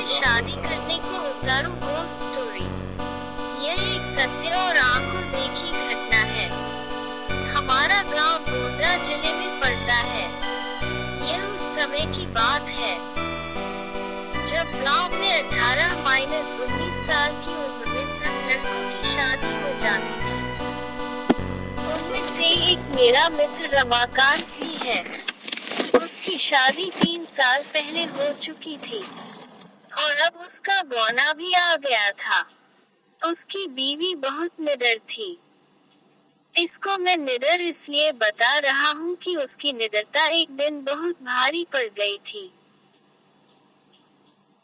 मुझसे शादी करने को उतारू गोस्ट स्टोरी। यह एक सत्य और आंखों देखी घटना है। हमारा गांव गोंडा जिले में पड़ता है। यह उस समय की बात है जब गांव में 18-19 साल की उम्र में सब लड़कों की शादी हो जाती थी। उनमें से एक मेरा मित्र रमाकांत भी है। उसकी शादी 3 साल पहले हो चुकी थी और अब उसका गौना भी आ गया था। उसकी बीवी बहुत निडर थी। इसको मैं निडर इसलिए बता रहा हूँ कि उसकी निडरता एक दिन बहुत भारी पड़ गई थी।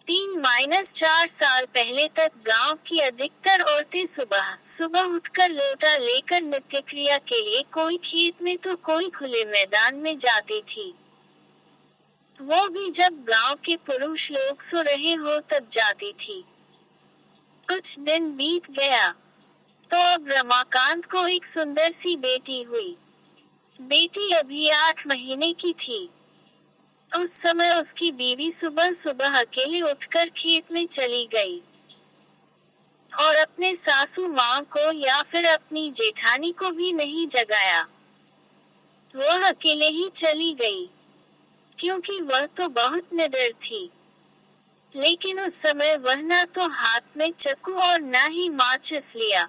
3-4 साल पहले तक गांव की अधिकतर औरतें सुबह सुबह उठकर लोटा लेकर नित्य क्रिया के लिए कोई खेत में तो कोई खुले मैदान में जाती थी। वो भी जब गांव के पुरुष लोग सो रहे हो तब जाती थी। कुछ दिन बीत गया तो अब रमाकांत को एक सुंदर सी बेटी हुई। बेटी अभी 8 महीने की थी। उस समय उसकी बीवी सुबह सुबह अकेले उठकर खेत में चली गई और अपने सासू माँ को या फिर अपनी जेठानी को भी नहीं जगाया। वह अकेले ही चली गई क्योंकि वह तो बहुत निडर थी। लेकिन उस समय वह ना तो हाथ में चाकू और ना ही माचिस लिया।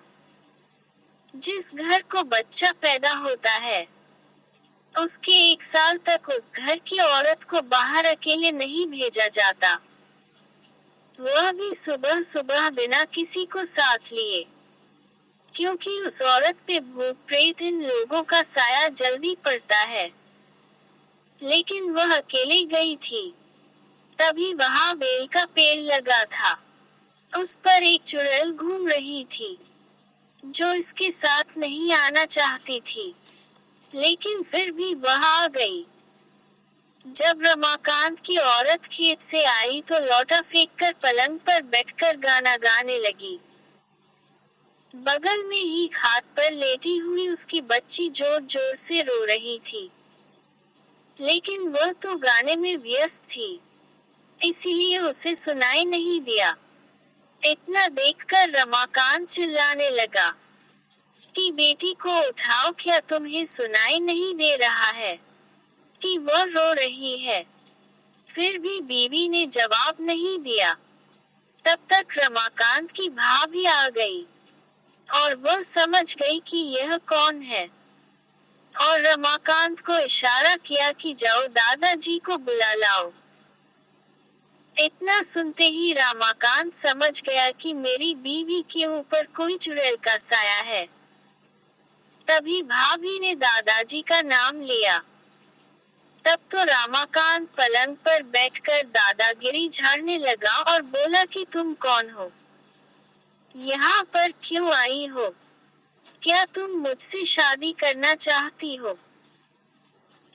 जिस घर को बच्चा पैदा होता है उसके 1 साल तक उस घर की औरत को बाहर अकेले नहीं भेजा जाता, वह भी सुबह सुबह बिना किसी को साथ लिए, क्योंकि उस औरत पे भूत प्रेत इन लोगों का साया जल्दी पड़ता है। लेकिन वह अकेले गई थी। तभी वहां बेल का पेड़ लगा था। उस पर एक चुड़ैल घूम रही थी जो इसके साथ नहीं आना चाहती थी, लेकिन फिर भी वह आ गई। जब रमाकांत की औरत खेत से आई तो लौटा फेंककर पलंग पर बैठकर गाना गाने लगी। बगल में ही खाट पर लेटी हुई उसकी बच्ची जोर जोर से रो रही थी, लेकिन वह तो गाने में व्यस्त थी, इसीलिए उसे सुनाई नहीं दिया। इतना देखकर रमाकांत चिल्लाने लगा कि बेटी को उठाओ, क्या तुम्हें सुनाई नहीं दे रहा है कि वह रो रही है? फिर भी बीवी ने जवाब नहीं दिया। तब तक रमाकांत की भाभी आ गई और वह समझ गई कि यह कौन है और रमाकांत को इशारा किया कि जाओ दादाजी को बुला लाओ। इतना सुनते ही रमाकांत समझ गया कि मेरी बीवी के ऊपर कोई चुड़ैल का साया है। तभी भाभी ने दादाजी का नाम लिया। तब तो रमाकांत पलंग पर बैठकर दादागिरी झाड़ने लगा और बोला कि तुम कौन हो? यहाँ पर क्यों आई हो? क्या तुम मुझसे शादी करना चाहती हो?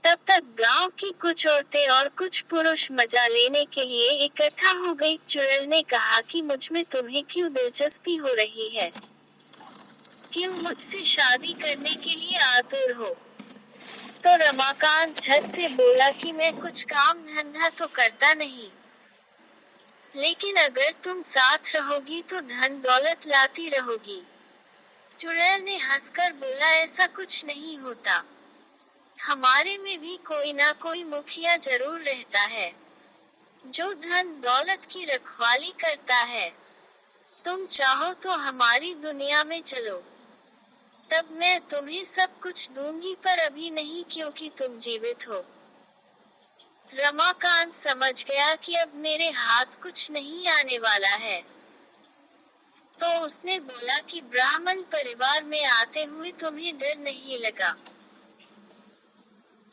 तब तक गांव की कुछ औरतें और कुछ पुरुष मजा लेने के लिए इकट्ठा हो गई। चुड़ैल ने कहा कि मुझ में तुम्हें क्यों दिलचस्पी हो रही है? क्यों मुझसे शादी करने के लिए आतुर हो? तो रमाकांत झट से बोला कि मैं कुछ काम धंधा तो करता नहीं, लेकिन अगर तुम साथ रहोगी तो धन दौलत लाती रहोगी। चुड़ैल ने हंसकर बोला, ऐसा कुछ नहीं होता। हमारे में भी कोई ना कोई मुखिया जरूर रहता है जो धन दौलत की रखवाली करता है। तुम चाहो तो हमारी दुनिया में चलो, तब मैं तुम्हें सब कुछ दूंगी, पर अभी नहीं क्योंकि तुम जीवित हो। रमाकांत समझ गया कि अब मेरे हाथ कुछ नहीं आने वाला है, तो उसने बोला कि ब्राह्मण परिवार में आते हुए तुम्हें डर नहीं लगा?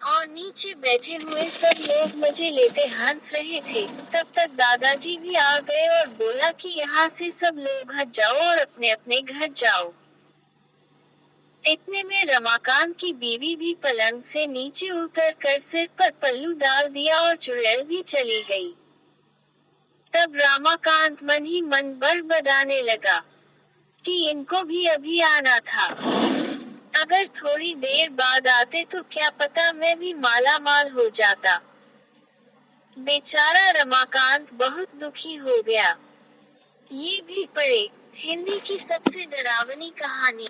और नीचे बैठे हुए सब लोग मजे लेते हंस रहे थे। तब तक दादाजी भी आ गए और बोला कि यहाँ से सब लोग हट जाओ और अपने अपने घर जाओ। इतने में रमाकांत की बीवी भी पलंग से नीचे उतर कर सिर पर पल्लू डाल दिया और चुड़ैल भी चली गई। तब रमाकांत मन ही मन बड़बड़ाने लगा कि इनको भी अभी आना था। अगर थोड़ी देर बाद आते तो क्या पता मैं भी माला माल हो जाता। बेचारा रमाकांत बहुत दुखी हो गया। ये भी पढ़े, हिंदी की सबसे डरावनी कहानी।